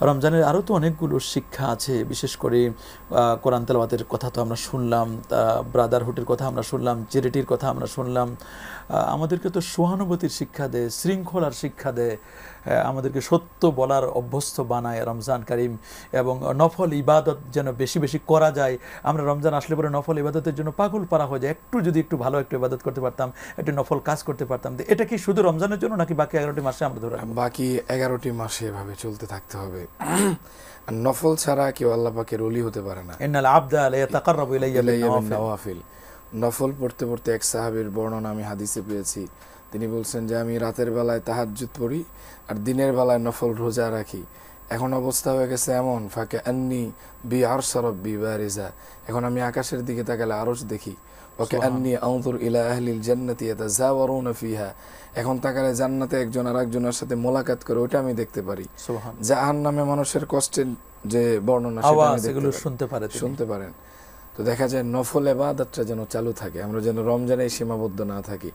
রমজানের আরও তো অনেকগুলো শিক্ষা আছে, বিশেষ করে কোরআন তেলাওয়াতের কথা তো আমরা শুনলাম, ব্রাদারহুডের কথা আমরা শুনলাম, চ্যারিটির কথা আমরা শুনলাম। আমাদেরকে তো সহানুভূতির শিক্ষা দেয়, শৃঙ্খলার শিক্ষা দেয়, আমাদেরকে সত্য বলার অভ্যস্ত বানায় রমজান কারিম। এবং নফল ইবাদত যেন বেশি বেশি করা যায়। আমরা রমজান আসলে পরে নফল ইবাদতের জন্য পাগল পারা হয়ে যায়। যদি একটু ভালো একটু ইবাদত করতে পারতাম, একটু নফল কাজ করতে পারতাম। এটা কি শুধু রমজানের জন্য নাকি বাকি 11টি মাসে আমরা ধরে রাখবো? বাকি 11টি মাসে এভাবে চলতে থাকতে হবে। আর নফল ছাড়া কেউ আল্লাহ পাকের ওলি হতে পারে না। ইন্নাল আবদা লা ইয়াতাকাররাবু ইলাইয়া বিন নওয়াফিল। নফল পড়তে পড়তে এক সাহাবীর বর্ণনা আমি হাদিসে পেয়েছি। তিনি বলছেন যে আমি রাতের বেলায় তাহাজ্জুদ পড়ি আর দিনের বেলায় নফল রোজা রাখি। এখন অবস্থা হয়ে গেছে এমন, ফাঁকে আন্নি বি আরশ রাব্বি বারিজা, এখন আমি আকাশের দিকে তাকালে আরশ দেখি। ওকে আন্নি আনজুর ইলা আহলিল জান্নাতি ইয়াতাজাওয়ারুনা ফিহা, এখন তাকালে জান্নাতে একজন আরেকজনের সাথে মোলাকাত করে, ওটা আমি দেখতে পারি। জাহান্নামে মানুষের কষ্টের যে বর্ণনা সেটা আমি শুনতে পারেন। তো দেখা যায় নফল ইবাদতটা যেন চালু থাকে, আমরা যেন রমজানে সীমাবদ্ধ না থাকি।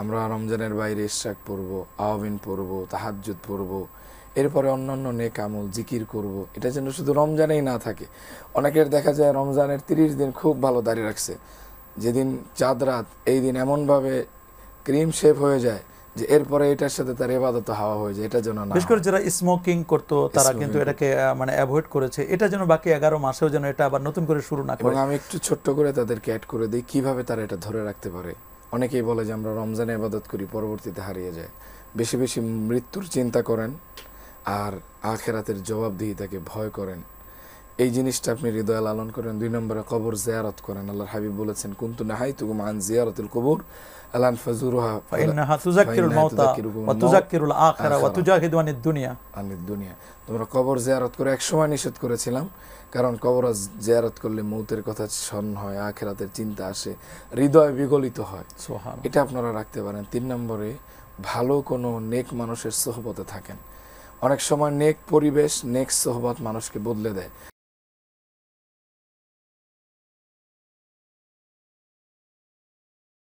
আমরা রমজানের বাইরে ইশরাক পড়ব, আওয়াবিন পড়ব, তাহাজ্জুদ পড়ব, এরপরে অন্যান্য নেক আমল জিকির করব। এটা যেন শুধু রমজানেই না থাকে। অনেকের দেখা যায় রমজানের 30 দিন খুব ভালো দাড়ি রাখছে, যেদিন চাঁদ রাত এই দিন এমনভাবে ক্রিম শেভ হয়ে যায় যে এরপরে এটার সাথে তার ইবাদত হাওয়া হয়ে যায়। এটা যেন না, বিশেষ করে যারা স্মোকিং করতো তারা কিন্তু এটাকে মানে অ্যাভয়েড করেছে। এটা যেন বাকি 11 মাসেও যেন এটা আবার নতুন করে শুরু না করে। এবং আমি একটু ছোট্ট করে তাদেরকে অ্যাড করে দিই কিভাবে তারা এটা ধরে রাখতে পারে। অনেকেই বলে যে আমরা রমজানে ইবাদত করি, পরবর্তীতে হারিয়ে যায়। বেশি বেশি মৃত্যুর চিন্তা করেন আর আখিরাতের জবাবদিহিতাকে ভয় করেন। এই জিনিসটা আপনি হৃদয়ে লালন করেন। 2 নম্বরে কবর জিয়ারত করেন। আল্লাহর হাবিব বলেছেন কুনতু নাহাইতুকুম আন জিয়ারাতিল কুবুর আলান ফাজুরুহা ফাইন্নাহা তুযাক্কিরুল মাউতা ওয়া তুযাক্কিরুল আখিরা ওয়া তুজাহিদু আনিদ দুনিয়া। তোমরা কবর জিয়ারত করে একসময় নিষেধ করেছিলাম, কারণ কবর জিয়ারত করলে মৌতের কথা স্মরণ হয়, আখিরাতের চিন্তা আসে, হৃদয় বিগলিত হয়। এটা আপনারা রাখতে পারেন। 3 নম্বরে ভালো কোনো নেক মানুষের সোহবতে থাকেন। অনেক সময় নেক পরিবেশ, নেক সোহবত মানুষকে বদলে দেয়।